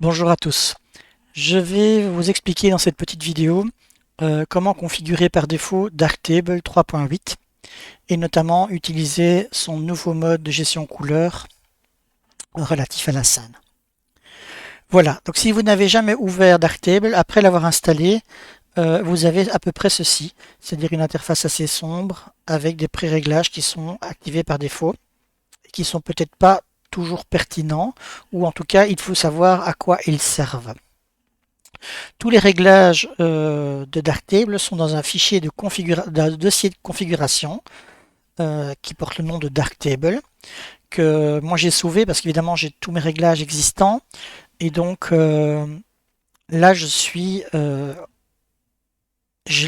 Bonjour à tous. Je vais vous expliquer dans cette petite vidéo comment configurer par défaut Darktable 3.8 et notamment utiliser son nouveau mode de gestion couleur relatif à la scène. Voilà, donc si vous n'avez jamais ouvert Darktable, après l'avoir installé, vous avez à peu près ceci, c'est-à-dire une interface assez sombre avec des pré-réglages qui sont activés par défaut et qui sont peut-être pas toujours pertinents, ou en tout cas il faut savoir à quoi ils servent. Tous les réglages de Darktable sont dans un fichier d'un dossier de configuration qui porte le nom de Darktable, que moi j'ai sauvé parce qu'évidemment j'ai tous mes réglages existants et donc là je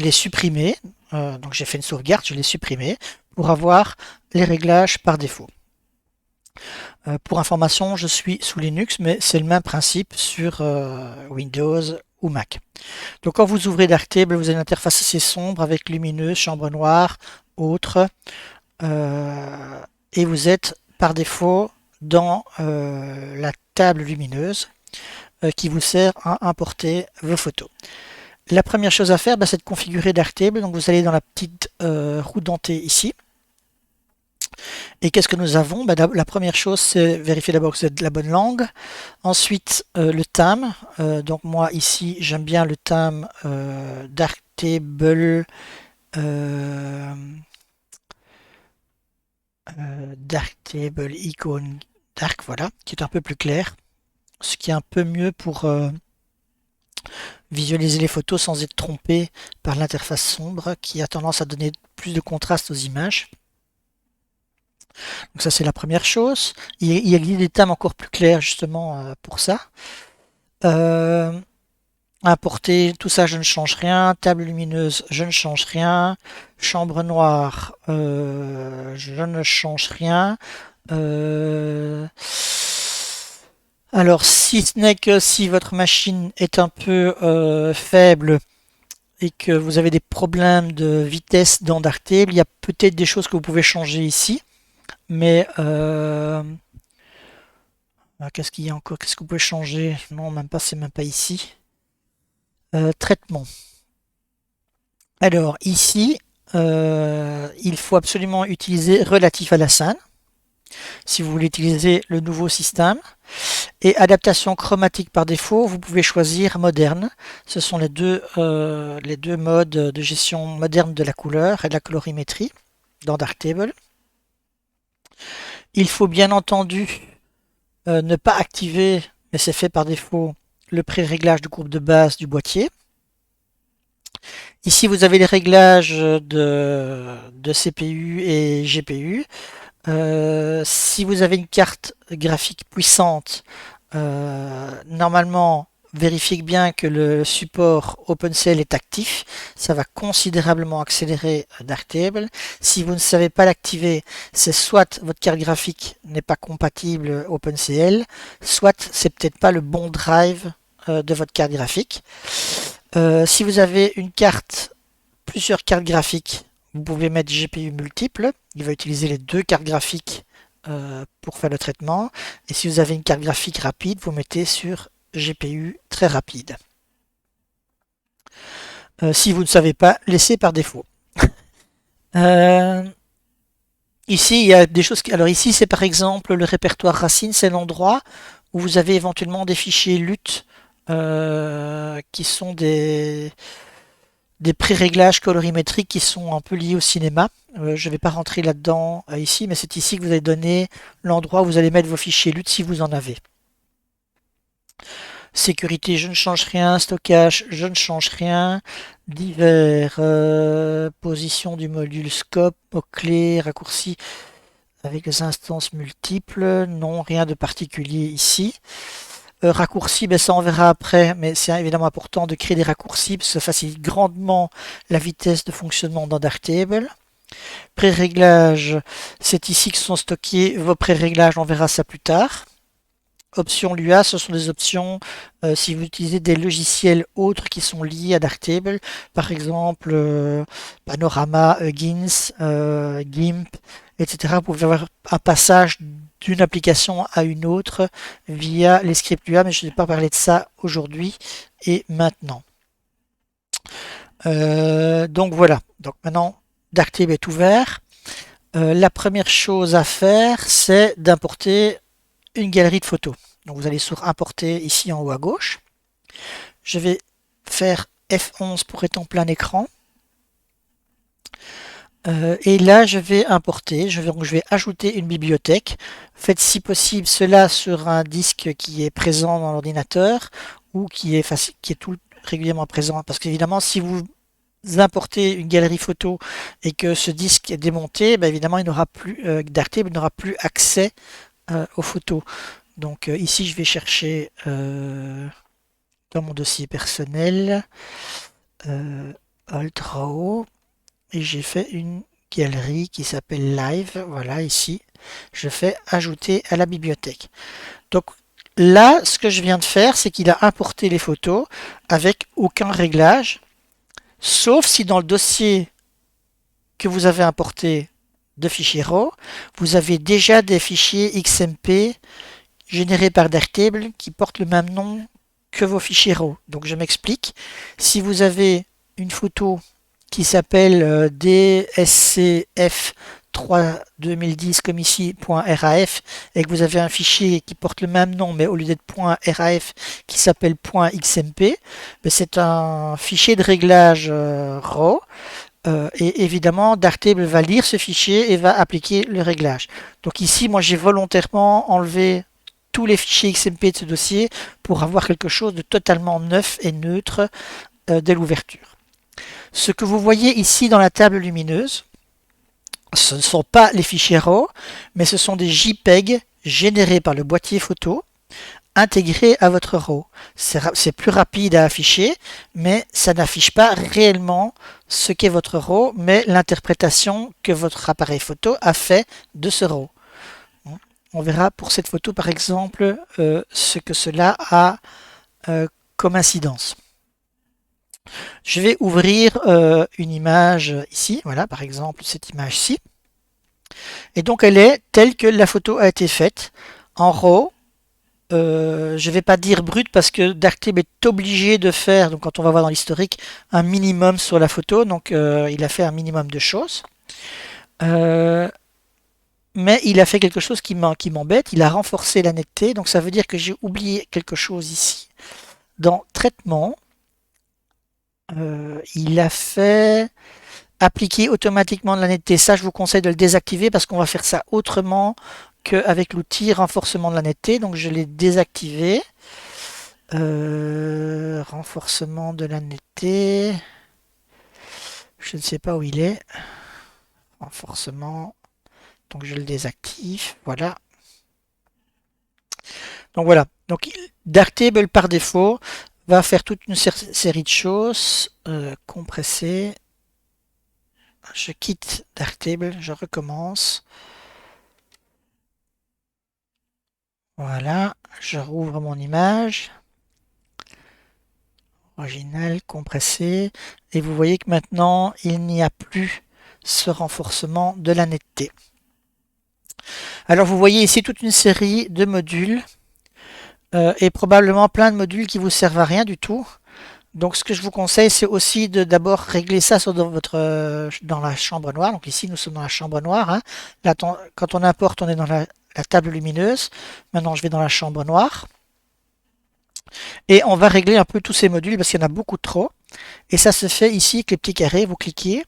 l'ai supprimé, donc j'ai fait une sauvegarde, je l'ai supprimé pour avoir les réglages par défaut. Pour information, je suis sous Linux, mais c'est le même principe sur Windows ou Mac. Donc quand vous ouvrez Darktable, vous avez une interface assez sombre avec lumineuse, chambre noire, autres, euh, et vous êtes par défaut dans la table lumineuse qui vous sert à importer vos photos. La première chose à faire, c'est de configurer Darktable. Donc vous allez dans la petite roue dentée ici. Et qu'est-ce que nous avons? La première chose, c'est vérifier d'abord que c'est de la bonne langue. Ensuite, le thème. Donc moi, ici, j'aime bien le thème Darktable, euh, Darktable Icon Dark, voilà, qui est un peu plus clair. Ce qui est un peu mieux pour visualiser les photos sans être trompé par l'interface sombre, qui a tendance à donner plus de contraste aux images. Donc ça c'est la première chose. Il y a des thèmes encore plus clairs justement pour ça. Euh, Importer, tout ça je ne change rien. Table lumineuse, je ne change rien. Chambre noire, je ne change rien. Euh, alors si ce n'est que si votre machine est un peu faible et que vous avez des problèmes de vitesse dans Darktable, il y a peut-être des choses que vous pouvez changer ici. Mais qu'est-ce qu'il y a encore? Qu'est-ce que vous pouvez changer? Non, même pas, c'est même pas ici. Traitement. Alors, ici, il faut absolument utiliser relatif à la scène, si vous voulez utiliser le nouveau système. Et adaptation chromatique par défaut, vous pouvez choisir moderne. Ce sont les deux modes de gestion moderne de la couleur et de la colorimétrie dans Darktable. Il faut bien entendu ne pas activer, mais c'est fait par défaut, le pré-réglage de courbe de base du boîtier. Ici, vous avez les réglages de CPU et GPU. Si vous avez une carte graphique puissante, normalement, vérifiez bien que le support OpenCL est actif. Ça va considérablement accélérer Darktable. Si vous ne savez pas l'activer, c'est soit votre carte graphique n'est pas compatible OpenCL, soit c'est peut-être pas le bon drive de votre carte graphique. Si vous avez plusieurs cartes graphiques, vous pouvez mettre GPU multiple. Il va utiliser les deux cartes graphiques pour faire le traitement. Et si vous avez une carte graphique rapide, vous mettez sur GPU très rapide. Si vous ne savez pas, laissez par défaut. Euh, Ici, il y a des choses alors ici, c'est par exemple le répertoire racine, c'est l'endroit où vous avez éventuellement des fichiers LUT qui sont des pré-réglages colorimétriques qui sont un peu liés au cinéma. Je ne vais pas rentrer là-dedans ici, mais c'est ici que vous allez donner l'endroit où vous allez mettre vos fichiers LUT si vous en avez. Sécurité, je ne change rien. Stockage, je ne change rien. Divers, position du module scope, mots-clés, raccourcis avec les instances multiples. Non, rien de particulier ici. Raccourcis, ça on verra après, mais c'est évidemment important de créer des raccourcis parce que ça facilite grandement la vitesse de fonctionnement dans Darktable. Pré-réglages, c'est ici que sont stockés vos pré-réglages, on verra ça plus tard. options Lua, ce sont des options si vous utilisez des logiciels autres qui sont liés à Darktable, par exemple Panorama, Huggins, GIMP, etc. Vous pouvez avoir un passage d'une application à une autre via les scripts Lua, mais je ne vais pas parler de ça aujourd'hui et maintenant. Donc voilà, donc maintenant Darktable est ouvert. La première chose à faire, c'est d'importer une galerie de photos. Donc vous allez sur importer ici en haut à gauche. Je vais faire F11 pour être en plein écran. Et là, je vais importer, je vais ajouter une bibliothèque. Faites si possible cela sur un disque qui est présent dans l'ordinateur ou qui est tout régulièrement présent. Parce qu'évidemment, si vous importez une galerie photo et que ce disque est démonté, ben évidemment, il n'aura plus Darktable n'aura plus accès aux photos. Donc ici, je vais chercher dans mon dossier personnel Alt Raw et j'ai fait une galerie qui s'appelle Live. Voilà, ici, je fais ajouter à la bibliothèque. Donc là, ce que je viens de faire, c'est qu'il a importé les photos avec aucun réglage, sauf si dans le dossier que vous avez importé de fichiers RAW, vous avez déjà des fichiers XMP générés par Darktable qui portent le même nom que vos fichiers RAW. Donc je m'explique. Si vous avez une photo qui s'appelle DSCF 3 2010 comme ici .raf et que vous avez un fichier qui porte le même nom mais au lieu d'être .raf qui s'appelle .xmp, c'est un fichier de réglage RAW. Et évidemment, Darktable va lire ce fichier et va appliquer le réglage. Donc ici, moi j'ai volontairement enlevé tous les fichiers XMP de ce dossier pour avoir quelque chose de totalement neuf et neutre dès l'ouverture. Ce que vous voyez ici dans la table lumineuse, ce ne sont pas les fichiers RAW, mais ce sont des JPEG générés par le boîtier photo intégrés à votre RAW. C'est plus rapide à afficher, mais ça n'affiche pas réellement ce qu'est votre RAW, mais l'interprétation que votre appareil photo a fait de ce RAW. On verra pour cette photo par exemple ce que cela a comme incidence. Je vais ouvrir une image ici, voilà par exemple cette image-ci. Et donc elle est telle que la photo a été faite en RAW. Je ne vais pas dire brut parce que Darktable est obligé de faire, donc quand on va voir dans l'historique, un minimum sur la photo. Donc il a fait un minimum de choses. Mais il a fait quelque chose qui m'embête. Il a renforcé la netteté. Donc ça veut dire que j'ai oublié quelque chose ici. Dans Traitement, il a fait appliquer automatiquement de la netteté. Ça, je vous conseille de le désactiver parce qu'on va faire ça autrement qu'avec l'outil renforcement de la netteté. Donc je l'ai désactivé. Renforcement de la netteté. Je ne sais pas où il est. Renforcement. Donc je le désactive. Voilà. Donc voilà. Donc Darktable par défaut va faire toute une série de choses. Compresser. Je quitte Darktable. Je recommence. Voilà. Je rouvre mon image. Original, compressé. Et vous voyez que maintenant, il n'y a plus ce renforcement de la netteté. Alors vous voyez ici toute une série de modules et probablement plein de modules qui vous servent à rien du tout. Donc ce que je vous conseille, c'est aussi de d'abord régler ça dans la chambre noire. Donc ici, nous sommes dans la chambre noire. Hein. Là, quand on importe, on est dans la table lumineuse. Maintenant, je vais dans la chambre noire. Et on va régler un peu tous ces modules parce qu'il y en a beaucoup trop. Et ça se fait ici avec les petits carrés. Vous cliquez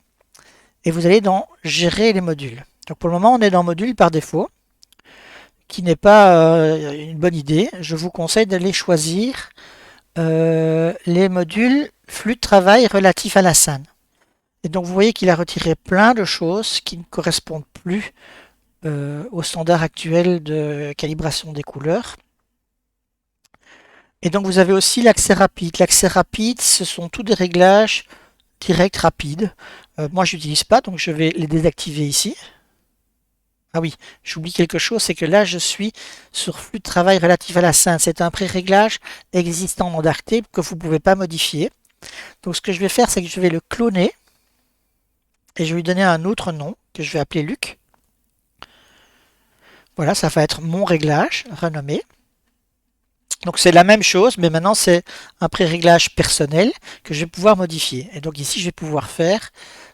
et vous allez dans Gérer les modules. Donc pour le moment, on est dans Module par défaut, qui n'est pas une bonne idée. Je vous conseille d'aller choisir les modules flux de travail relatifs à la scène. Et donc vous voyez qu'il a retiré plein de choses qui ne correspondent plus au standard actuel de calibration des couleurs. Et donc vous avez aussi l'accès rapide. L'accès rapide, ce sont tous des réglages directs rapides. Moi, je n'utilise pas, donc je vais les désactiver ici. Ah oui, j'oublie quelque chose, c'est que là je suis sur flux de travail relatif à la scène. C'est un pré-réglage existant dans Darktape que vous ne pouvez pas modifier. Donc ce que je vais faire, c'est que je vais le cloner et je vais lui donner un autre nom que je vais appeler Luc. Voilà, ça va être mon réglage renommé. Donc c'est la même chose, mais maintenant c'est un pré-réglage personnel que je vais pouvoir modifier. Et donc ici, je vais pouvoir faire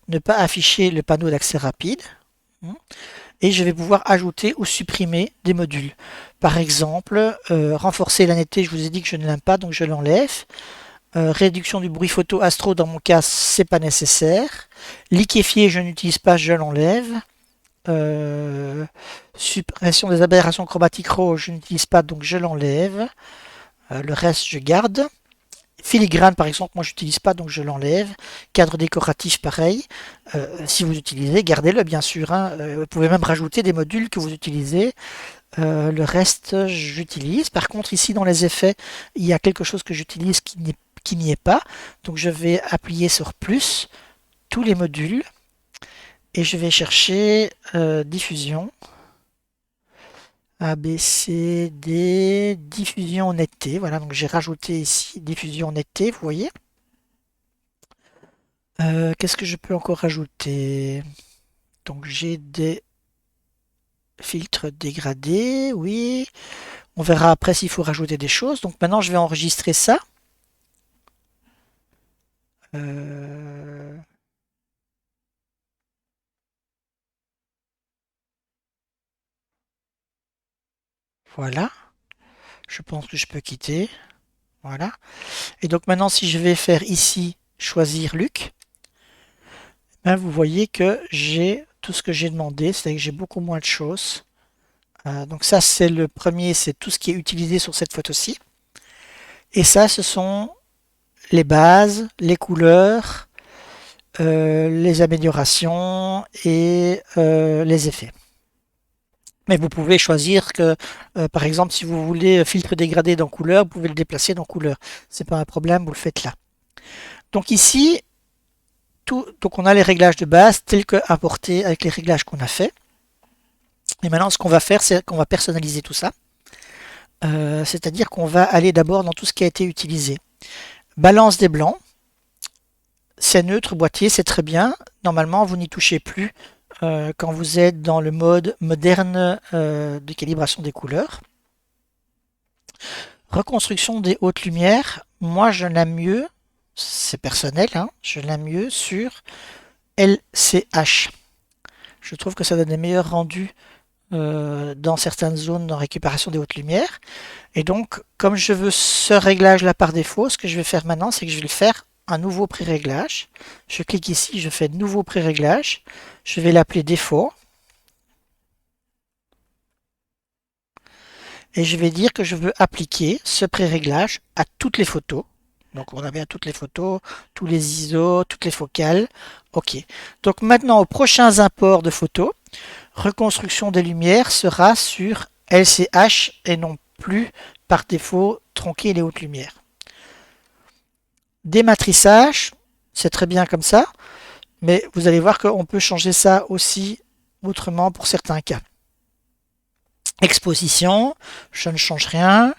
ne pas afficher le panneau d'accès rapide. Et je vais pouvoir ajouter ou supprimer des modules. Par exemple, renforcer la netteté, je vous ai dit que je ne l'aime pas, donc je l'enlève. Réduction du bruit photo astro, dans mon cas, c'est pas nécessaire. Liquéfier, je n'utilise pas, je l'enlève. Suppression des aberrations chromatiques RAW, je n'utilise pas, donc je l'enlève. Le reste, je garde. Filigrane, par exemple, moi, je n'utilise pas, donc je l'enlève. Cadre décoratif, pareil. Si vous utilisez, gardez-le, bien sûr. Hein. Vous pouvez même rajouter des modules que vous utilisez. Le reste, j'utilise. Par contre, ici, dans les effets, il y a quelque chose que j'utilise qui n'y est pas. Donc, je vais appuyer sur plus, tous les modules. Et je vais chercher diffusion. A, B, C, D, diffusion netteté. Voilà, donc j'ai rajouté ici diffusion netteté, vous voyez. Qu'est-ce que je peux encore rajouter? Donc j'ai des filtres dégradés, oui. On verra après s'il faut rajouter des choses. Donc maintenant je vais enregistrer ça. Voilà. Je pense que je peux quitter. Voilà. Et donc maintenant si je vais faire ici choisir Luc, ben, vous voyez que j'ai tout ce que j'ai demandé, c'est-à-dire que j'ai beaucoup moins de choses. Donc ça c'est le premier, c'est tout ce qui est utilisé sur cette photo-ci. Et ça ce sont les bases, les couleurs, les améliorations et les effets. Mais vous pouvez choisir que, par exemple, si vous voulez filtre dégradé dans couleur, vous pouvez le déplacer dans couleur. C'est pas un problème, vous le faites là. Donc ici, donc on a les réglages de base tels que apportés avec les réglages qu'on a fait. Et maintenant, ce qu'on va faire, c'est qu'on va personnaliser tout ça. C'est-à-dire qu'on va aller d'abord dans tout ce qui a été utilisé. Balance des blancs. C'est neutre, boîtier, c'est très bien. Normalement, vous n'y touchez plus quand vous êtes dans le mode moderne de calibration des couleurs. Reconstruction des hautes lumières. Moi, je l'aime mieux, c'est personnel, hein, je l'aime mieux sur LCH. Je trouve que ça donne des meilleurs rendus dans certaines zones de récupération des hautes lumières. Et donc, comme je veux ce réglage-là par défaut, ce que je vais faire maintenant, c'est que je vais le faire un nouveau pré-réglage. Je clique ici, je fais nouveau pré-réglage. Je vais l'appeler défaut. Et je vais dire que je veux appliquer ce pré-réglage à toutes les photos. Donc on a bien toutes les photos, tous les ISO, toutes les focales. OK. Donc maintenant, aux prochains imports de photos, reconstruction des lumières sera sur LCH et non plus par défaut tronquer les hautes lumières. Dématrissage, c'est très bien comme ça, mais vous allez voir qu'on peut changer ça aussi autrement pour certains cas. Exposition, je ne change rien.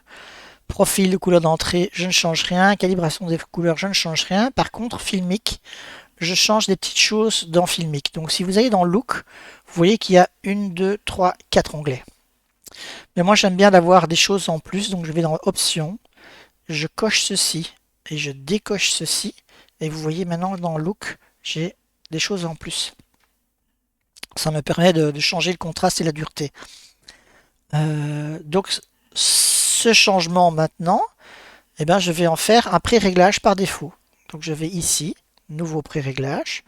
Profil de couleur d'entrée, je ne change rien. Calibration des couleurs, je ne change rien. Par contre, Filmic, je change des petites choses dans Filmic. Donc si vous allez dans Look, vous voyez qu'il y a 1, 2, 3, 4 onglets. Mais moi j'aime bien d'avoir des choses en plus, donc je vais dans Options, je coche ceci et je décoche ceci. Et vous voyez maintenant dans Look, j'ai des choses en plus. Ça me permet de changer le contraste et la dureté. Donc ce changement maintenant, eh ben, je vais en faire un pré-réglage par défaut. Donc je vais ici, nouveau pré-réglage,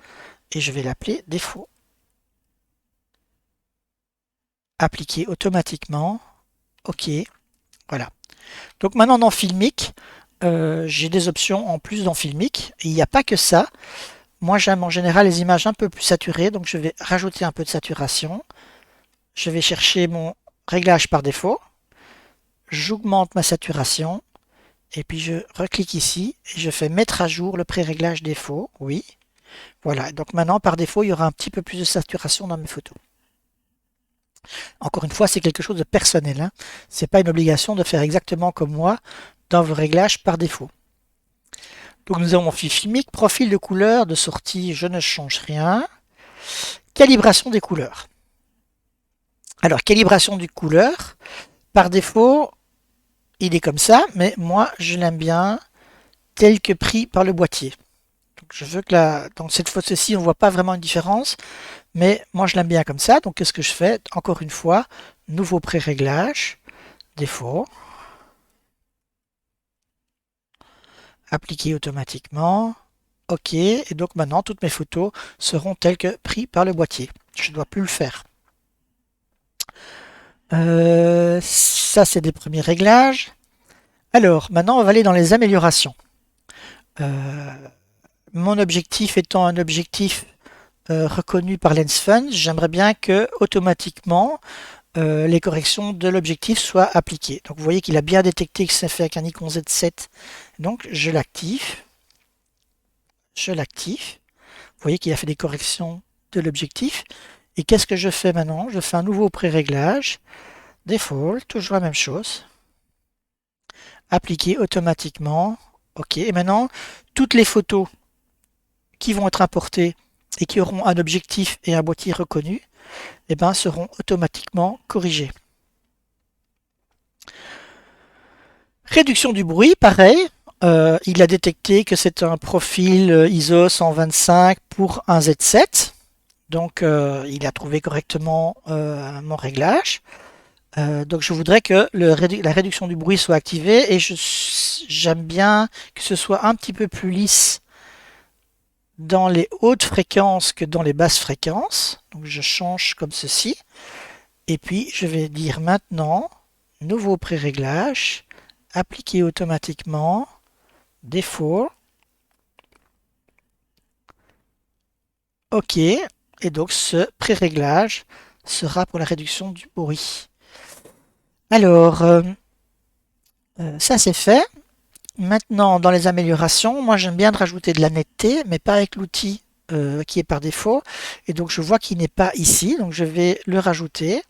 et je vais l'appeler défaut. Appliquer automatiquement. OK. Voilà. Donc maintenant dans Filmic, j'ai des options en plus dans Filmic. Et il n'y a pas que ça. Moi j'aime en général les images un peu plus saturées, donc je vais rajouter un peu de saturation. Je vais chercher mon réglage par défaut. J'augmente ma saturation. Et puis je reclique ici et je fais mettre à jour le pré-réglage défaut. Oui. Voilà. Donc maintenant par défaut, il y aura un petit peu plus de saturation dans mes photos. Encore une fois, c'est quelque chose de personnel, hein. C'est pas une obligation de faire exactement comme moi dans vos réglages par défaut. Donc nous avons fil filmique, profil de couleur, de sortie, je ne change rien. Calibration des couleurs. Alors, calibration des couleurs, par défaut, il est comme ça, mais moi, je l'aime bien tel que pris par le boîtier. Donc, je veux que dans cette photo-ci, on ne voit pas vraiment une différence, mais moi, je l'aime bien comme ça. Donc, qu'est-ce que je fais? Encore une fois, nouveau pré-réglage, défaut, appliquer automatiquement, OK. Et donc, maintenant, toutes mes photos seront telles que prises par le boîtier. Je ne dois plus le faire. Ça, c'est des premiers réglages. Alors, maintenant, on va aller dans les améliorations. Mon objectif étant un objectif reconnu par LensFun, j'aimerais bien que automatiquement les corrections de l'objectif soient appliquées. Donc vous voyez qu'il a bien détecté que c'est fait avec un Nikon Z7. Donc je l'active. Je l'active. Vous voyez qu'il a fait des corrections de l'objectif. Et qu'est-ce que je fais maintenant? Je fais un nouveau pré-réglage. Default, toujours la même chose. Appliquer automatiquement. OK. Et maintenant, toutes les photos qui vont être importées et qui auront un objectif et un boîtier reconnu, eh ben, seront automatiquement corrigées. Réduction du bruit, pareil. Il a détecté que c'est un profil ISO 125 pour un Z7. Donc, il a trouvé correctement mon réglage. Donc, je voudrais que la réduction du bruit soit activée et j'aime bien que ce soit un petit peu plus lisse dans les hautes fréquences que dans les basses fréquences. Donc, je change comme ceci. Et puis, je vais dire maintenant, nouveau pré-réglage, appliquer automatiquement, défaut. OK. Et donc, ce pré-réglage sera pour la réduction du bruit. Alors, ça c'est fait. Maintenant, dans les améliorations, moi j'aime bien de rajouter de la netteté, mais pas avec l'outil qui est par défaut. Et donc, je vois qu'il n'est pas ici, donc je vais le rajouter.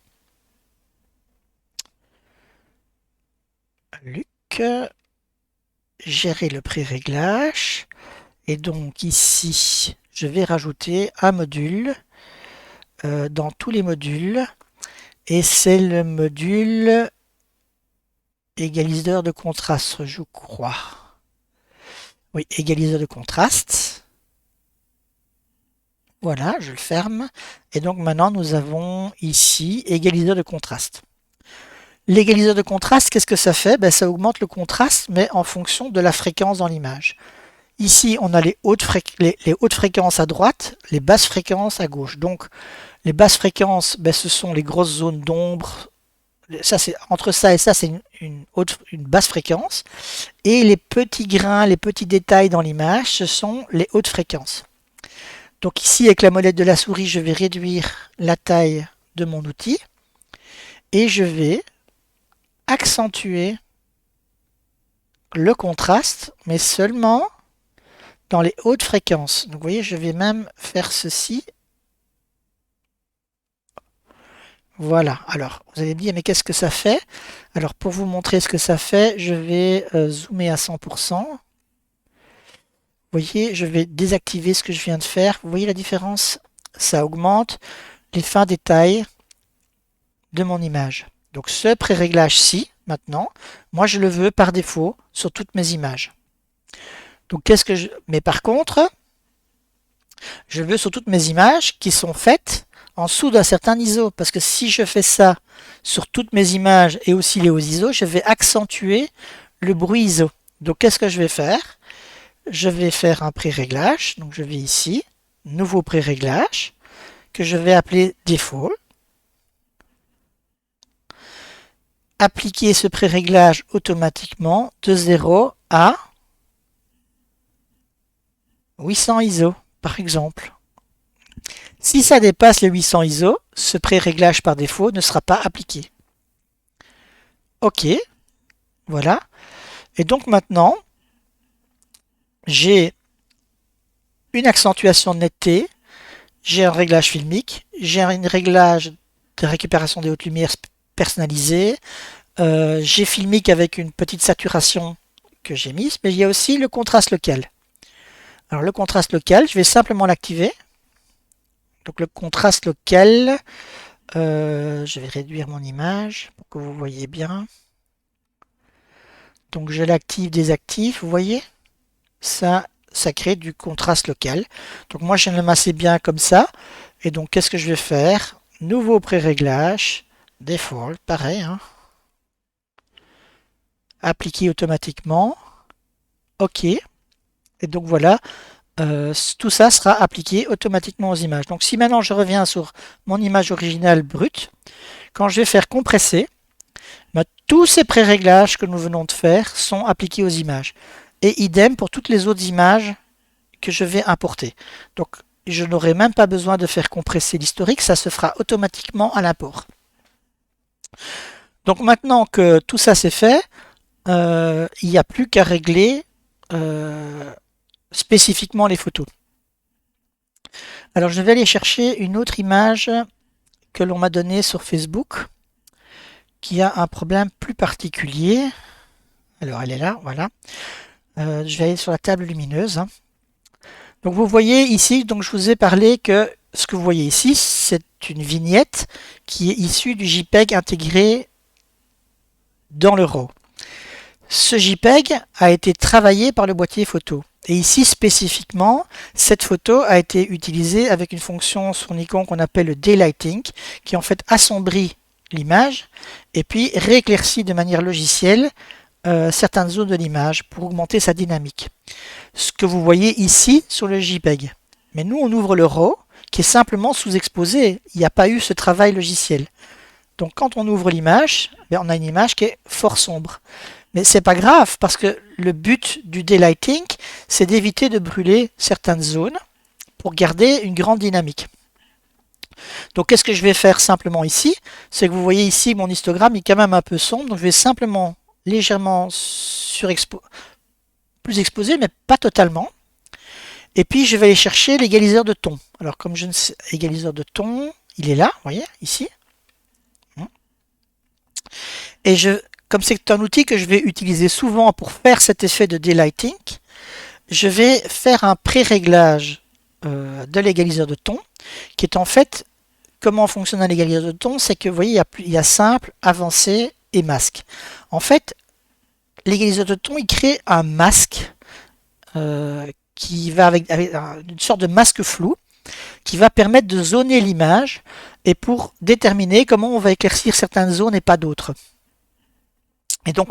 Luc, gérer le pré-réglage. Et donc ici, je vais rajouter un module dans tous les modules. Et c'est le module égaliseur de contraste, je crois. Oui, égaliseur de contraste. Voilà, je le ferme. Et donc maintenant, nous avons ici égaliseur de contraste. L'égaliseur de contraste, qu'est-ce que ça fait? Ben, ça augmente le contraste, mais en fonction de la fréquence dans l'image. Ici, on a les hautes fréquences à droite, les basses fréquences à gauche. Donc, les basses fréquences, ben, ce sont les grosses zones d'ombre. Ça, entre ça et ça, c'est une basse fréquence. Et les petits grains, les petits détails dans l'image, ce sont les hautes fréquences. Donc ici, avec la molette de la souris, je vais réduire la taille de mon outil. Et je vais accentuer le contraste, mais seulement dans les hautes fréquences. Donc vous voyez, je vais même faire ceci. Voilà, alors vous allez me dire, mais qu'est-ce que ça fait? Alors pour vous montrer ce que ça fait, je vais zoomer à 100%. Vous voyez, je vais désactiver ce que je viens de faire. Vous voyez la différence? Ça augmente les fins détails de mon image. Donc ce pré-réglage-ci, maintenant, moi je le veux par défaut sur toutes mes images. Donc mais par contre, je veux sur toutes mes images qui sont faites en dessous d'un certain ISO. Parce que si je fais ça sur toutes mes images et aussi les hauts ISO, je vais accentuer le bruit ISO. Donc qu'est-ce que je vais faire? Je vais faire un pré-réglage. Donc je vais ici, nouveau pré-réglage, que je vais appeler Default. Appliquer ce pré-réglage automatiquement de 0 à 800 ISO, par exemple. Si ça dépasse les 800 ISO, ce pré-réglage par défaut ne sera pas appliqué. OK, voilà. Et donc maintenant, j'ai une accentuation de netteté, j'ai un réglage filmique, j'ai un réglage de récupération des hautes lumières personnalisées. J'ai Filmic avec une petite saturation que j'ai mise, mais il y a aussi le contraste local. Alors le contraste local, je vais simplement l'activer. Donc le contraste local, je vais réduire mon image pour que vous voyez bien. Donc je l'active, désactive, vous voyez, ça crée du contraste local. Donc moi je l'aime assez bien comme ça. Et donc qu'est-ce que je vais faire? Nouveau pré-réglage, default, pareil, hein. Appliquer automatiquement. OK. Et donc voilà, tout ça sera appliqué automatiquement aux images. Donc si maintenant je reviens sur mon image originale brute, quand je vais faire compresser, tous ces pré-réglages que nous venons de faire sont appliqués aux images. Et idem pour toutes les autres images que je vais importer. Donc je n'aurai même pas besoin de faire compresser l'historique, ça se fera automatiquement à l'import. Donc maintenant que tout ça c'est fait, il n'y a plus qu'à régler spécifiquement les photos. Alors je vais aller chercher une autre image que l'on m'a donnée sur Facebook qui a un problème plus particulier. Alors elle est là, voilà. Je vais aller sur la table lumineuse. Donc vous voyez ici, donc je vous ai parlé que ce que vous voyez ici, c'est une vignette qui est issue du JPEG intégré dans le RAW. Ce JPEG a été travaillé par le boîtier photo. Et ici spécifiquement, cette photo a été utilisée avec une fonction sur Nikon qu'on appelle le daylighting, qui en fait assombrit l'image et puis rééclaircit de manière logicielle certaines zones de l'image pour augmenter sa dynamique. Ce que vous voyez ici sur le JPEG. Mais nous, on ouvre le RAW qui est simplement sous-exposé. Il n'y a pas eu ce travail logiciel. Donc quand on ouvre l'image, on a une image qui est fort sombre. Mais c'est pas grave parce que le but du daylighting, c'est d'éviter de brûler certaines zones pour garder une grande dynamique. Donc qu'est-ce que je vais faire simplement ici? C'est que vous voyez ici mon histogramme est quand même un peu sombre, donc je vais simplement légèrement plus exposé, mais pas totalement. Et puis je vais aller chercher l'égaliseur de ton. Alors comme je ne sais, égaliseur de ton, il est là, vous voyez, ici. Et comme c'est un outil que je vais utiliser souvent pour faire cet effet de daylighting, je vais faire un pré-réglage de l'égaliseur de ton, qui est en fait, comment fonctionne un égaliseur de ton, c'est que vous voyez, il y a simple, avancé et masque. En fait, l'égaliseur de ton, il crée un masque qui va avec une sorte de masque flou, qui va permettre de zoner l'image et pour déterminer comment on va éclaircir certaines zones et pas d'autres. Et donc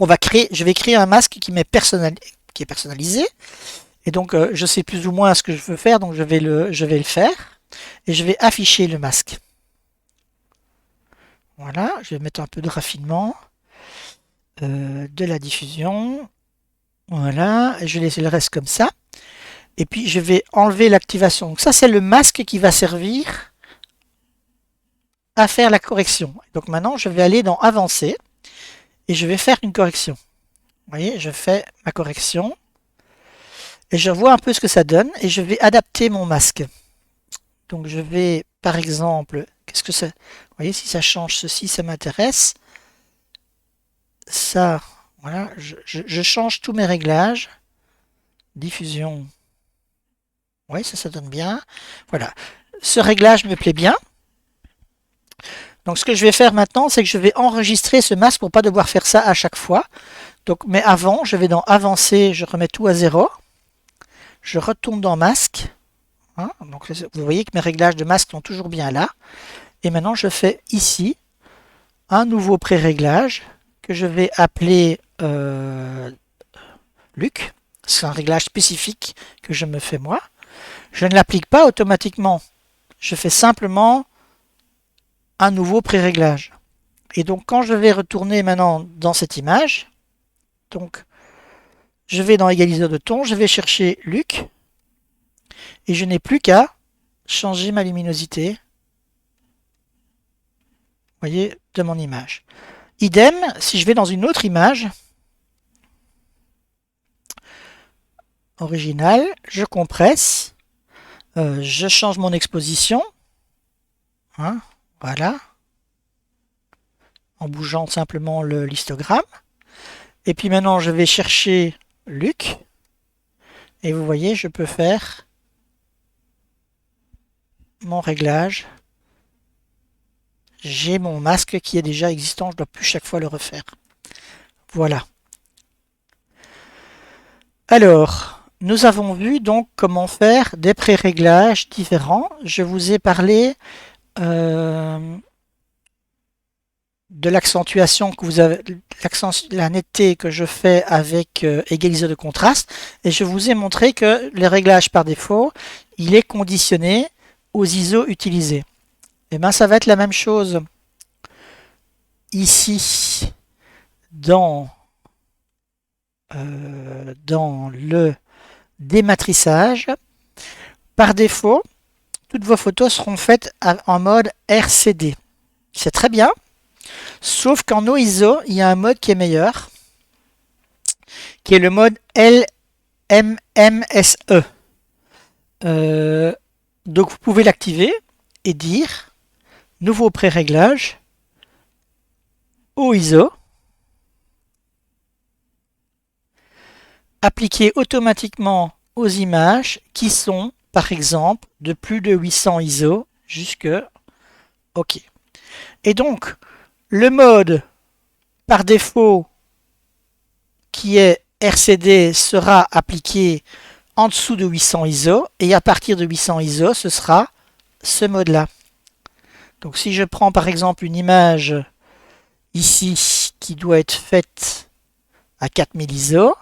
je vais créer un masque qui est personnalisé. Et donc je sais plus ou moins ce que je veux faire, donc je vais le faire. Et je vais afficher le masque. Voilà, je vais mettre un peu de raffinement, de la diffusion. Voilà, et je vais laisser le reste comme ça. Et puis je vais enlever l'activation. Donc ça c'est le masque qui va servir à faire la correction. Donc maintenant je vais aller dans Avancer et je vais faire une correction. Vous voyez, je fais ma correction et je vois un peu ce que ça donne et je vais adapter mon masque. Donc je vais par exemple, qu'est-ce que ça... Vous voyez, si ça change ceci, ça m'intéresse. Ça, voilà, je change tous mes réglages. Diffusion. Oui, ça donne bien. Voilà. Ce réglage me plaît bien. Donc ce que je vais faire maintenant, c'est que je vais enregistrer ce masque pour pas devoir faire ça à chaque fois. Donc, mais avant, je vais dans Avancer, je remets tout à 0. Je retourne dans Masque. Hein, donc vous voyez que mes réglages de masque sont toujours bien là. Et maintenant, je fais ici un nouveau pré-réglage que je vais appeler Luc. C'est un réglage spécifique que je me fais moi. Je ne l'applique pas automatiquement. Je fais simplement un nouveau pré-réglage. Et donc quand je vais retourner maintenant dans cette image, donc je vais dans égaliseur de ton, je vais chercher Luc et je n'ai plus qu'à changer ma luminosité, vous voyez, de mon image. Idem, si je vais dans une autre image originale, je compresse, je change mon exposition, hein, voilà. en bougeant simplement l'histogramme. Et puis maintenant, je vais chercher Luc. Et vous voyez, je peux faire mon réglage. J'ai mon masque qui est déjà existant, je ne dois plus chaque fois le refaire. Voilà. Alors, nous avons vu donc comment faire des pré-réglages différents. Je vous ai parlé de l'accentuation que vous avez, la netteté que je fais avec égaliseur de contraste, et je vous ai montré que le réglage par défaut, il est conditionné aux ISO utilisés. Et bien ça va être la même chose ici dans le dématrissage. Par défaut, toutes vos photos seront faites en mode RCD. C'est très bien, sauf qu'en OISO, il y a un mode qui est meilleur, qui est le mode LMMSE. Donc vous pouvez l'activer et dire nouveau pré-réglage OISO, appliqué automatiquement aux images qui sont par exemple de plus de 800 ISO jusque OK. Et donc le mode par défaut qui est RCD sera appliqué en dessous de 800 ISO et à partir de 800 ISO ce sera ce mode là. Donc si je prends par exemple une image ici qui doit être faite à 4000 ISO,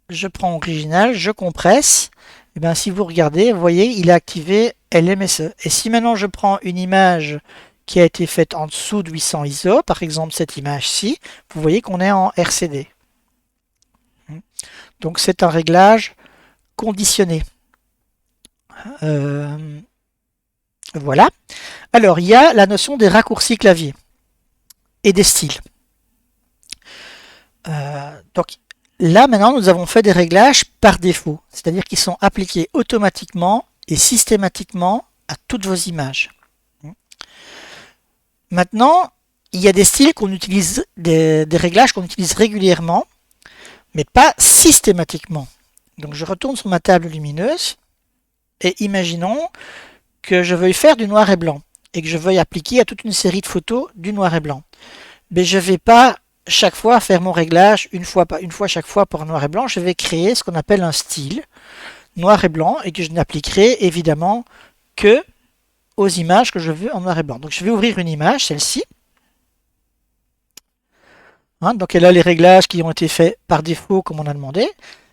je prends original, je compresse, et bien si vous regardez, vous voyez, il a activé LMSE. Et si maintenant je prends une image qui a été faite en dessous de 800 ISO, par exemple cette image-ci, vous voyez qu'on est en RCD. Donc c'est un réglage conditionné. Voilà. Alors il y a la notion des raccourcis clavier et des styles. Donc là maintenant nous avons fait des réglages par défaut, c'est-à-dire qu'ils sont appliqués automatiquement et systématiquement à toutes vos images. Maintenant, il y a des styles qu'on utilise, des réglages qu'on utilise régulièrement, mais pas systématiquement. Donc je retourne sur ma table lumineuse et imaginons que je veuille faire du noir et blanc et que je veuille appliquer à toute une série de photos du noir et blanc. Mais je ne vais pas chaque fois faire mon réglage une fois chaque fois pour noir et blanc. Je vais créer ce qu'on appelle un style noir et blanc et que je n'appliquerai évidemment que aux images que je veux en noir et blanc. Donc je vais ouvrir une image, celle-ci. Donc elle a les réglages qui ont été faits par défaut comme on a demandé.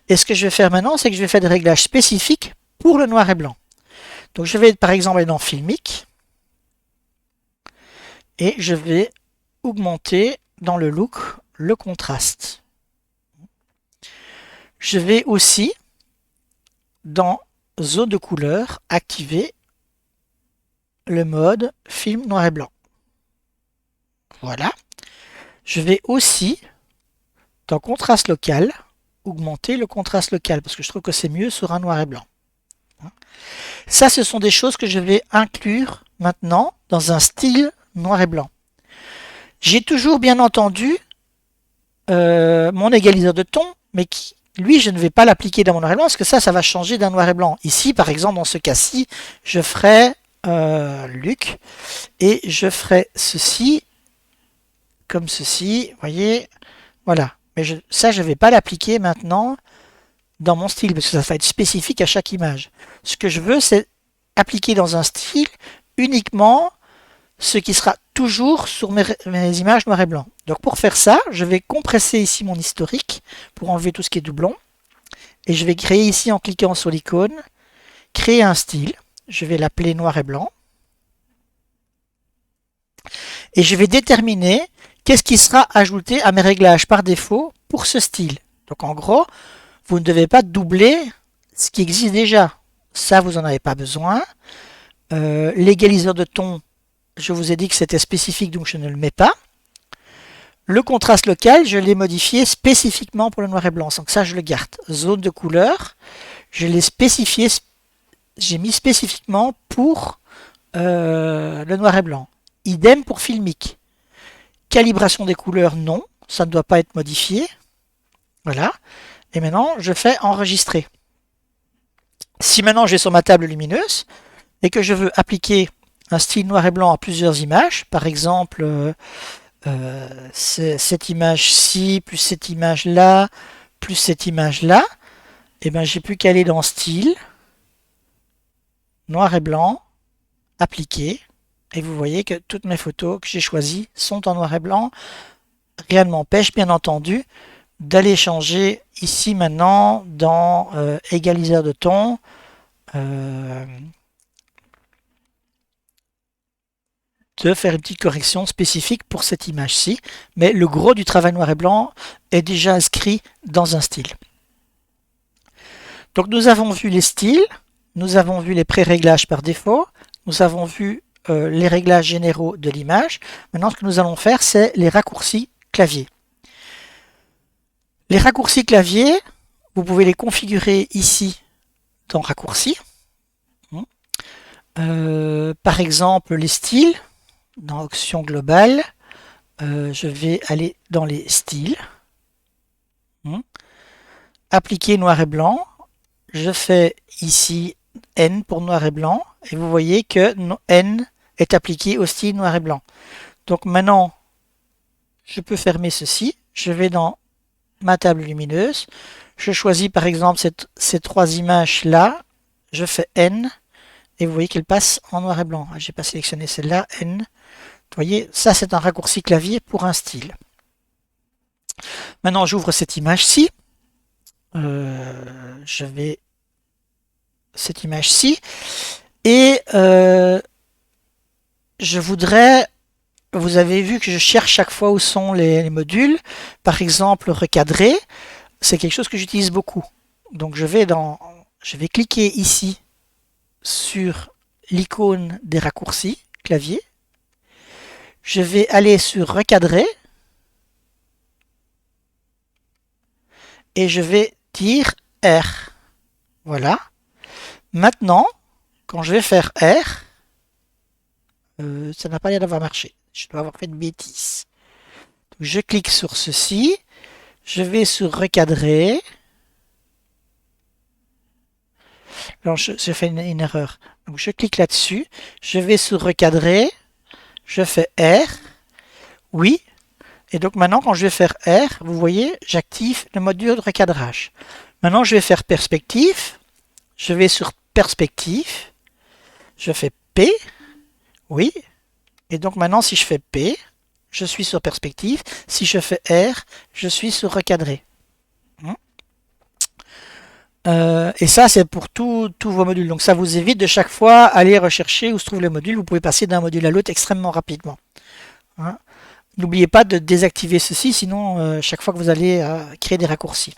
Et ce que je vais faire maintenant, c'est que je vais faire des réglages spécifiques pour le noir et blanc. Donc je vais par exemple aller dans Filmic et je vais augmenter dans le look le contraste. Je vais aussi dans zone de couleur activer le mode film noir et blanc. Voilà. Je vais aussi dans contraste local augmenter le contraste local parce que je trouve que c'est mieux sur un noir et blanc. Ça, ce sont des choses que je vais inclure maintenant dans un style noir et blanc. J'ai toujours bien entendu mon égaliseur de ton, mais lui, je ne vais pas l'appliquer dans mon noir et blanc parce que ça va changer d'un noir et blanc. Ici, par exemple, dans ce cas-ci, je ferai Luc et je ferai ceci comme ceci, vous voyez, voilà. Mais ça, je ne vais pas l'appliquer maintenant dans mon style parce que ça va être spécifique à chaque image. Ce que je veux, c'est appliquer dans un style uniquement ce qui sera toujours sur mes images noir et blanc. Donc pour faire ça, je vais compresser ici mon historique pour enlever tout ce qui est doublon. Et je vais créer ici en cliquant sur l'icône, créer un style. Je vais l'appeler noir et blanc. Et je vais déterminer qu'est-ce qui sera ajouté à mes réglages par défaut pour ce style. Donc en gros, vous ne devez pas doubler ce qui existe déjà. Ça, vous n'en avez pas besoin. L'égaliseur de ton, je vous ai dit que c'était spécifique, donc je ne le mets pas. Le contraste local, je l'ai modifié spécifiquement pour le noir et blanc. Donc ça, je le garde. Zone de couleur, je l'ai spécifié, j'ai mis spécifiquement pour le noir et blanc. Idem pour Filmic. Calibration des couleurs, non, ça ne doit pas être modifié. Voilà. Et maintenant, je fais enregistrer. Si maintenant je vais sur ma table lumineuse et que je veux appliquer un style noir et blanc à plusieurs images, par exemple cette image-ci, plus cette image-là, plus cette image-là, et bien j'ai plus qu'à aller dans style, noir et blanc, appliquer, et vous voyez que toutes mes photos que j'ai choisies sont en noir et blanc. Rien ne m'empêche, bien entendu, d'aller changer ici maintenant dans égaliseur de ton, de faire une petite correction spécifique pour cette image-ci, mais le gros du travail noir et blanc est déjà inscrit dans un style. Donc nous avons vu les styles, nous avons vu les pré-réglages par défaut, nous avons vu les réglages généraux de l'image. Maintenant, ce que nous allons faire, c'est les raccourcis clavier. Les raccourcis clavier, vous pouvez les configurer ici dans raccourcis. Par exemple, les styles, dans option globale, je vais aller dans les styles. Appliquer noir et blanc. Je fais ici N pour noir et blanc. Et vous voyez que N est appliqué au style noir et blanc. Donc maintenant, je peux fermer ceci. Je vais dans ma table lumineuse. Je choisis par exemple ces trois images-là. Je fais N. Et vous voyez qu'elle passe en noir et blanc. J'ai pas sélectionné celle-là, N. Vous voyez, ça c'est un raccourci clavier pour un style. Maintenant j'ouvre cette image-ci. Je vais cette image-ci. Et je voudrais... Vous avez vu que je cherche chaque fois où sont les modules. Par exemple, recadrer. C'est quelque chose que j'utilise beaucoup. Donc je vais cliquer ici sur l'icône des raccourcis clavier. Je vais aller sur recadrer et je vais dire R. Voilà. Maintenant, quand je vais faire R, ça n'a pas l'air d'avoir marché. Je dois avoir fait une bêtise. Donc, je clique sur ceci. Je vais sur recadrer. Alors, j'ai fait une erreur. Donc, je clique là-dessus. Je vais sur recadrer. Je fais R. Oui. Et donc, maintenant, quand je vais faire R, vous voyez, j'active le module de recadrage. Maintenant, je vais faire perspective. Je vais sur perspective. Je fais P. Oui. Et donc, maintenant, si je fais P, je suis sur perspective. Si je fais R, je suis sur recadrer. Et ça, c'est pour tous vos modules. Donc, ça vous évite de chaque fois aller rechercher où se trouve le module. Vous pouvez passer d'un module à l'autre extrêmement rapidement. N'oubliez pas de désactiver ceci, sinon, chaque fois que vous allez créer des raccourcis.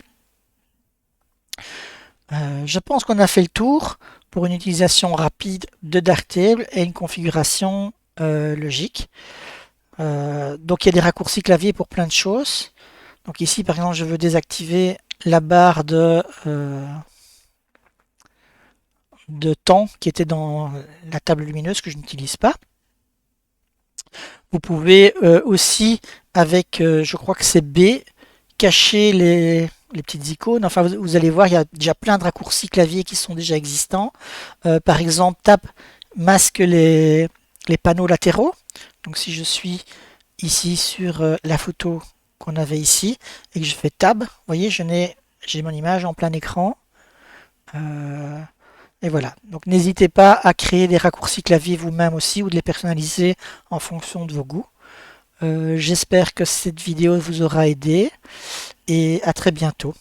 Je pense qu'on a fait le tour pour une utilisation rapide de Darktable et une configuration logique. Donc, il y a des raccourcis clavier pour plein de choses. Donc ici, par exemple, je veux désactiver la barre de temps qui était dans la table lumineuse que je n'utilise pas. Vous pouvez aussi, avec, je crois que c'est B, cacher les petites icônes. Enfin, vous allez voir, il y a déjà plein de raccourcis clavier qui sont déjà existants. Par exemple, Tab masque les panneaux latéraux. Donc si je suis ici sur la photo qu'on avait ici et que je fais Tab, vous voyez, j'ai mon image en plein écran. Et voilà. Donc n'hésitez pas à créer des raccourcis clavier vous-même aussi ou de les personnaliser en fonction de vos goûts. J'espère que cette vidéo vous aura aidé et à très bientôt.